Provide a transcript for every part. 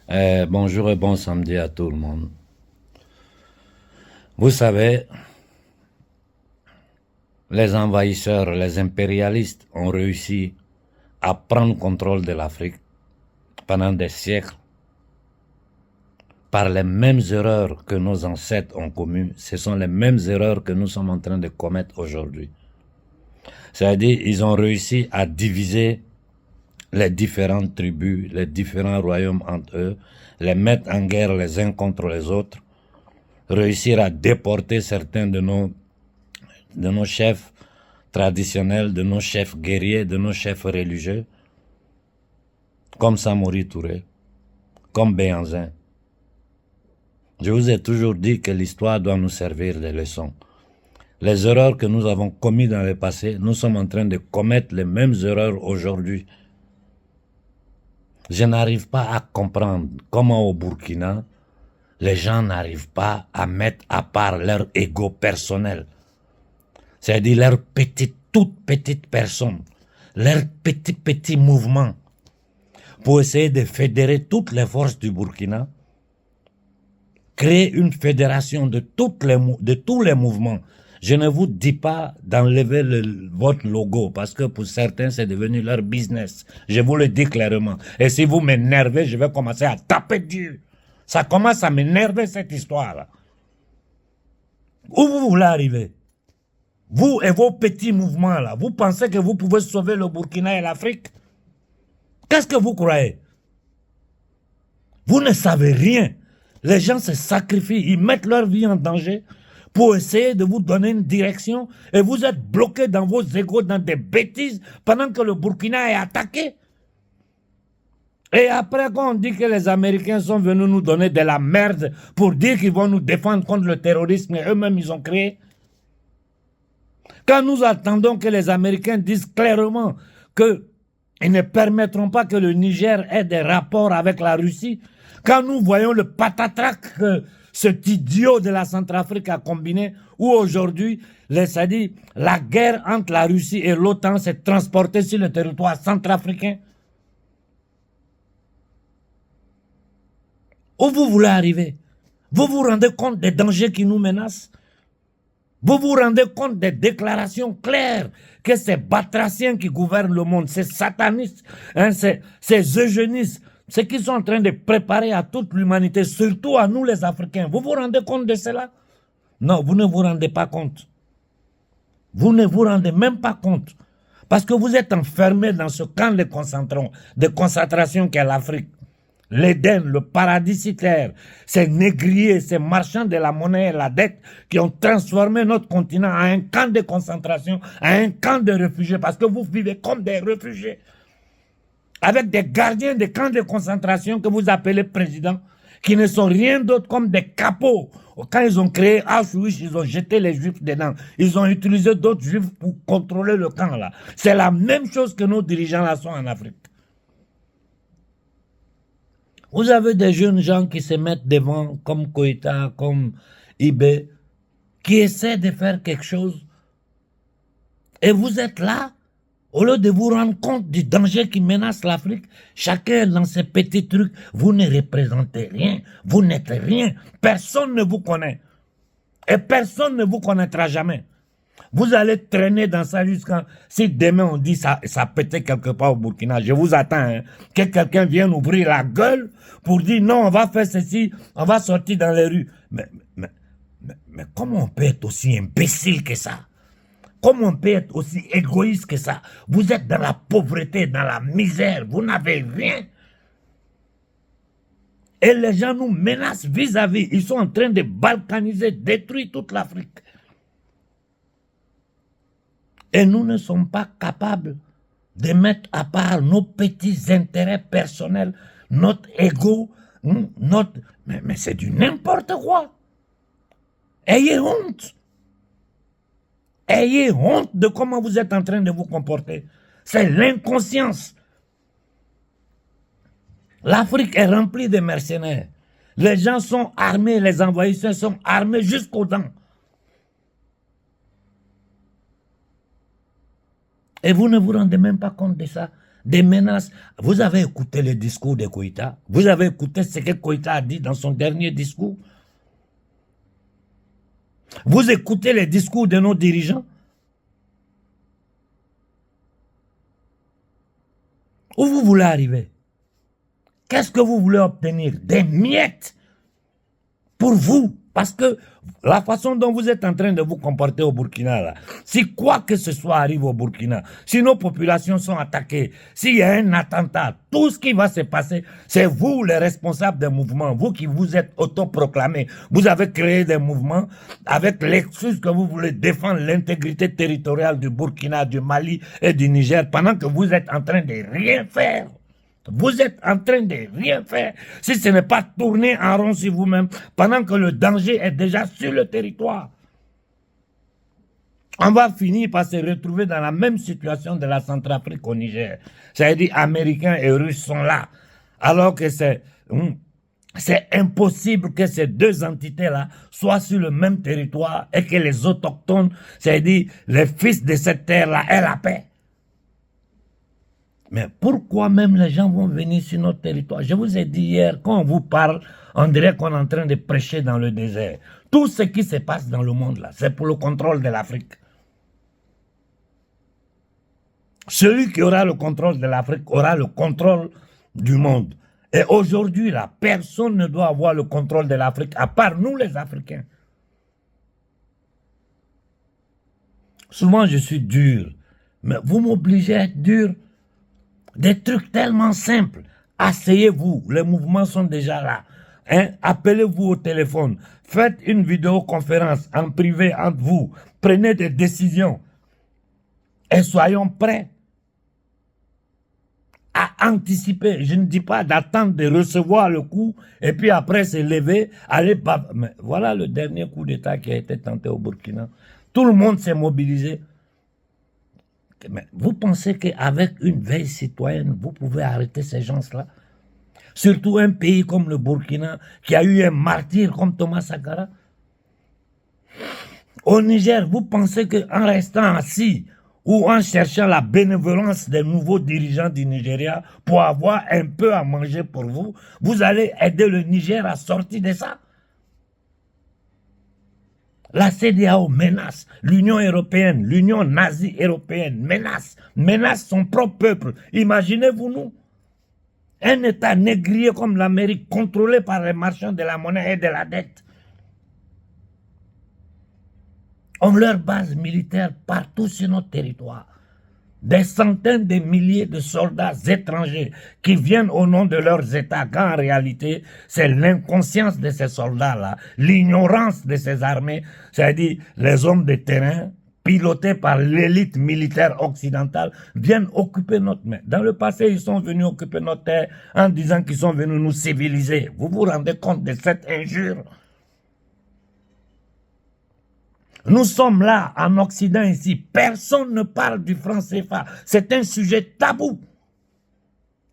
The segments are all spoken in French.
Bonjour et bon samedi à tout le monde. Vous savez, les envahisseurs, les impérialistes ont réussi à prendre contrôle de l'Afrique pendant des siècles par les mêmes erreurs que nos ancêtres ont commises. Ce sont les mêmes erreurs que nous sommes en train de commettre aujourd'hui. C'est-à-dire, ils ont réussi à diviser les différentes tribus, les différents royaumes entre eux, les mettre en guerre les uns contre les autres, réussir à déporter certains de nos chefs traditionnels, de nos chefs guerriers, de nos chefs religieux, comme Samori Touré, comme Béhanzin. Je vous ai toujours dit que l'histoire doit nous servir de leçon. Les erreurs que nous avons commises dans le passé, nous sommes en train de commettre les mêmes erreurs aujourd'hui. Je n'arrive pas à comprendre comment au Burkina, les gens n'arrivent pas à mettre à part leur ego personnel. C'est-à-dire leur toute petite personne, leur petit mouvement, pour essayer de fédérer toutes les forces du Burkina, créer une fédération de tous les mouvements. Je ne vous dis pas d'enlever votre logo, parce que pour certains, c'est devenu leur business. Je vous le dis clairement. Et si vous m'énervez, je vais commencer à taper Dieu. Ça commence à m'énerver, cette histoire-là. Où vous voulez arriver? Vous et vos petits mouvements là, vous pensez que vous pouvez sauver le Burkina et l'Afrique? Qu'est-ce que vous croyez? Vous ne savez rien. Les gens se sacrifient, ils mettent leur vie en danger pour essayer de vous donner une direction et vous êtes bloqués dans vos égos, dans des bêtises pendant que le Burkina est attaqué. Et après, quand on dit que les Américains sont venus nous donner de la merde pour dire qu'ils vont nous défendre contre le terrorisme et eux-mêmes ils ont créé. Quand nous attendons que les Américains disent clairement qu'ils ne permettront pas que le Niger ait des rapports avec la Russie, quand nous voyons le patatrac que cet idiot de la Centrafrique a combiné, où aujourd'hui, c'est-à-dire la guerre entre la Russie et l'OTAN s'est transportée sur le territoire centrafricain, où vous voulez arriver? Vous vous rendez compte des dangers qui nous menacent? Vous vous rendez compte des déclarations claires que ces batraciens qui gouvernent le monde, ces satanistes, hein, ces eugénistes, ce qu'ils sont en train de préparer à toute l'humanité, surtout à nous les Africains. Vous vous rendez compte de cela? Non, vous ne vous rendez pas compte. Vous ne vous rendez même pas compte. Parce que vous êtes enfermés dans ce camp de concentration qu'est l'Afrique. L'Éden, le paradis sur terre, ces négriers, ces marchands de la monnaie et la dette qui ont transformé notre continent en un camp de concentration, en un camp de réfugiés, parce que vous vivez comme des réfugiés, avec des gardiens de camps de concentration que vous appelez présidents, qui ne sont rien d'autre comme des capots. Quand ils ont créé Auschwitz, ils ont jeté les Juifs dedans. Ils ont utilisé d'autres Juifs pour contrôler le camp là. C'est la même chose que nos dirigeants là sont en Afrique. Vous avez des jeunes gens qui se mettent devant, comme Koïta, comme Ibé, qui essaient de faire quelque chose. Et vous êtes là, au lieu de vous rendre compte du danger qui menace l'Afrique, chacun dans ses petits trucs, vous ne représentez rien, vous n'êtes rien, personne ne vous connaît. Et personne ne vous connaîtra jamais. Vous allez traîner dans ça jusqu'à... Si demain on dit ça pétait quelque part au Burkina, je vous attends, hein, que quelqu'un vienne ouvrir la gueule pour dire non, on va faire ceci, on va sortir dans les rues. Mais comment on peut être aussi imbécile que ça? Comment on peut être aussi égoïste que ça? Vous êtes dans la pauvreté, dans la misère, vous n'avez rien. Et les gens nous menacent vis-à-vis. Ils sont en train de balkaniser, détruire toute l'Afrique. Et nous ne sommes pas capables de mettre à part nos petits intérêts personnels, notre ego, notre... Mais c'est du n'importe quoi. Ayez honte. Ayez honte de comment vous êtes en train de vous comporter. C'est l'inconscience. L'Afrique est remplie de mercenaires. Les gens sont armés, les envahisseurs sont armés jusqu'aux dents. Et vous ne vous rendez même pas compte de ça. Des menaces. Vous avez écouté le discours de Koïta? Vous avez écouté ce que Koïta a dit dans son dernier discours? Vous écoutez les discours de nos dirigeants? Où vous voulez arriver? Qu'est-ce que vous voulez obtenir? Des miettes pour vous. Parce que la façon dont vous êtes en train de vous comporter au Burkina, là, si quoi que ce soit arrive au Burkina, si nos populations sont attaquées, s'il y a un attentat, tout ce qui va se passer, c'est vous les responsables des mouvements, vous qui vous êtes autoproclamés. Vous avez créé des mouvements avec l'excuse que vous voulez défendre l'intégrité territoriale du Burkina, du Mali et du Niger, pendant que vous êtes en train de rien faire. Vous êtes en train de rien faire si ce n'est pas tourner en rond sur vous-même pendant que le danger est déjà sur le territoire. On va finir par se retrouver dans la même situation de la Centrafrique au Niger. C'est-à-dire Américains et Russes sont là. Alors que c'est impossible que ces deux entités-là soient sur le même territoire et que les autochtones, c'est-à-dire les fils de cette terre-là, aient la paix. Mais pourquoi même les gens vont venir sur notre territoire? Je vous ai dit hier, quand on vous parle, on dirait qu'on est en train de prêcher dans le désert. Tout ce qui se passe dans le monde, là, c'est pour le contrôle de l'Afrique. Celui qui aura le contrôle de l'Afrique aura le contrôle du monde. Et aujourd'hui, là, personne ne doit avoir le contrôle de l'Afrique, à part nous les Africains. Souvent, je suis dur, mais vous m'obligez à être dur. Des trucs tellement simples. Asseyez-vous, les mouvements sont déjà là. Hein? Appelez-vous au téléphone. Faites une vidéoconférence en privé entre vous. Prenez des décisions. Et soyons prêts à anticiper. Je ne dis pas d'attendre de recevoir le coup et puis après se lever, aller... Mais voilà le dernier coup d'État qui a été tenté au Burkina. Tout le monde s'est mobilisé. Mais vous pensez qu'avec une veille citoyenne, vous pouvez arrêter ces gens-là? Surtout un pays comme le Burkina, qui a eu un martyr comme Thomas Sankara. Au Niger, vous pensez qu'en restant assis ou en cherchant la bénévolence des nouveaux dirigeants du Nigeria pour avoir un peu à manger pour vous, vous allez aider le Niger à sortir de ça? La CEDEAO menace l'Union européenne, l'Union nazie européenne menace son propre peuple. Imaginez-vous nous, un État négrier comme l'Amérique, contrôlé par les marchands de la monnaie et de la dette, ont leur base militaire partout sur notre territoire. Des centaines de milliers de soldats étrangers qui viennent au nom de leurs États, quand en réalité, c'est l'inconscience de ces soldats-là, l'ignorance de ces armées, c'est-à-dire les hommes de terrain, pilotés par l'élite militaire occidentale, viennent occuper notre main. Dans le passé, ils sont venus occuper notre terre en disant qu'ils sont venus nous civiliser. Vous vous rendez compte de cette injure? Nous sommes là, en Occident ici. Personne ne parle du franc CFA. C'est un sujet tabou.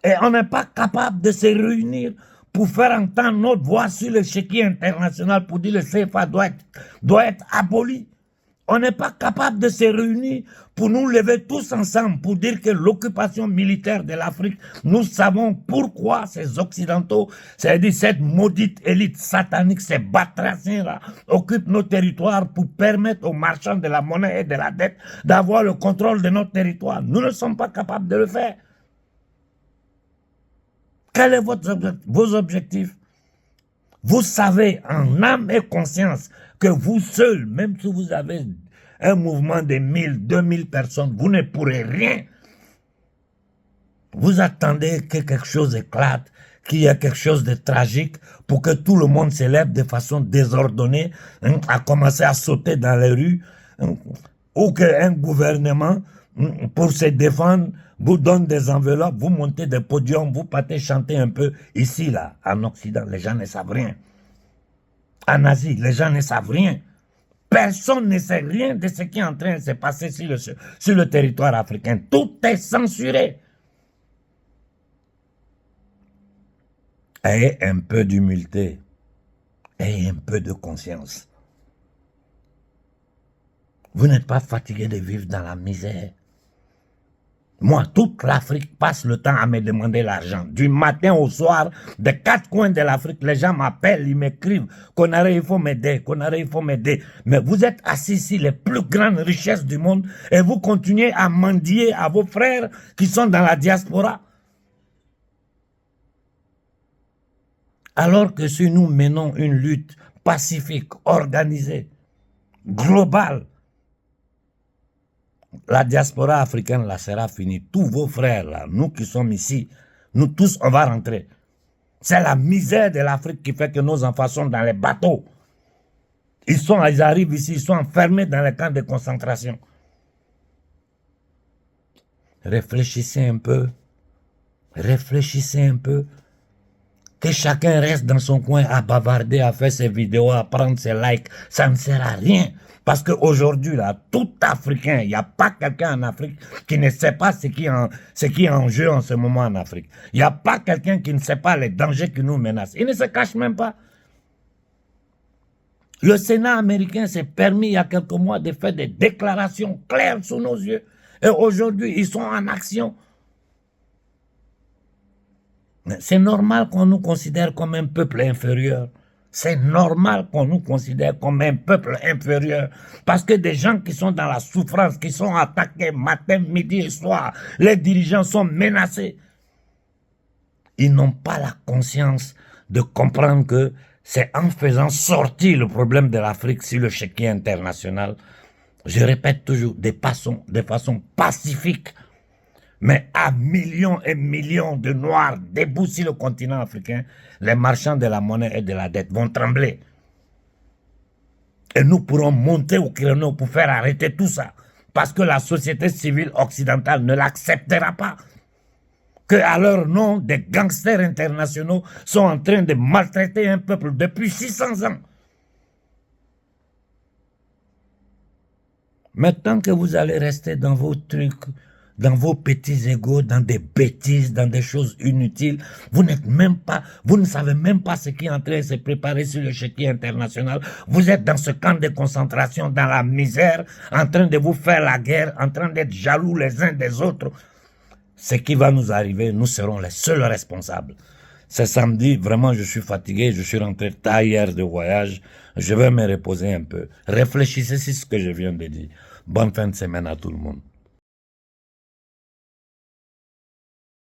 Et on n'est pas capable de se réunir pour faire entendre notre voix sur l'échiquier international pour dire que le CFA doit être aboli. On n'est pas capable de se réunir pour nous lever tous ensemble pour dire que l'occupation militaire de l'Afrique, nous savons pourquoi ces Occidentaux, c'est-à-dire cette maudite élite satanique, ces batraciens-là, occupent nos territoires pour permettre aux marchands de la monnaie et de la dette d'avoir le contrôle de notre territoire. Nous ne sommes pas capables de le faire. Quel est vos objectifs? Vous savez en âme et conscience que vous seul, même si vous avez un mouvement de 1000, 2000 personnes, vous ne pourrez rien. Vous attendez que quelque chose éclate, qu'il y ait quelque chose de tragique pour que tout le monde s'élève de façon désordonnée, à commencer à sauter dans les rues, ou qu'un gouvernement, pour se défendre, vous donne des enveloppes, vous montez des podiums, vous partez chanter un peu. Ici, là, en Occident, les gens ne savent rien. En Asie, les gens ne savent rien. Personne ne sait rien de ce qui est en train de se passer sur le territoire africain. Tout est censuré. Ayez un peu d'humilité. Ayez un peu de conscience. Vous n'êtes pas fatigué de vivre dans la misère. Moi, toute l'Afrique passe le temps à me demander l'argent. Du matin au soir, des quatre coins de l'Afrique, les gens m'appellent, ils m'écrivent, Konaré, il faut m'aider, Konaré, il faut m'aider. Mais vous êtes assis ici, les plus grandes richesses du monde, et vous continuez à mendier à vos frères qui sont dans la diaspora. Alors que si nous menons une lutte pacifique, organisée, globale, la diaspora africaine là sera finie. Tous vos frères là, nous qui sommes ici, nous tous on va rentrer. C'est la misère de l'Afrique qui fait que nos enfants sont dans les bateaux. Ils arrivent ici, ils sont enfermés dans les camps de concentration. Réfléchissez un peu. Réfléchissez un peu. Que chacun reste dans son coin à bavarder, à faire ses vidéos, à prendre ses likes, ça ne sert à rien. Parce qu'aujourd'hui, là, tout Africain, il n'y a pas quelqu'un en Afrique qui ne sait pas ce qui est en jeu en ce moment en Afrique. Il n'y a pas quelqu'un qui ne sait pas les dangers qui nous menacent. Il ne se cache même pas. Le Sénat américain s'est permis il y a quelques mois de faire des déclarations claires sous nos yeux. Et aujourd'hui, ils sont en action. C'est normal qu'on nous considère comme un peuple inférieur. C'est normal qu'on nous considère comme un peuple inférieur. Parce que des gens qui sont dans la souffrance, qui sont attaqués matin, midi et soir, les dirigeants sont menacés. Ils n'ont pas la conscience de comprendre que c'est en faisant sortir le problème de l'Afrique sur le chéquier international, je répète toujours, de façon pacifique, mais à millions et millions de Noirs debout sur le continent africain, les marchands de la monnaie et de la dette vont trembler. Et nous pourrons monter au créneau pour faire arrêter tout ça. Parce que la société civile occidentale ne l'acceptera pas. Que à leur nom, des gangsters internationaux sont en train de maltraiter un peuple depuis 600 ans. Maintenant que vous allez rester dans vos trucs, dans vos petits égos, dans des bêtises, dans des choses inutiles, vous ne savez même pas ce qui est en train de se préparer sur le chéquier international. Vous êtes dans ce camp de concentration, dans la misère, en train de vous faire la guerre, en train d'être jaloux les uns des autres. Ce qui va nous arriver, nous serons les seuls responsables. C'est samedi, vraiment je suis fatigué, je suis rentré tard hier de voyage, je vais me reposer un peu. Réfléchissez sur ce que je viens de dire. Bonne fin de semaine à tout le monde.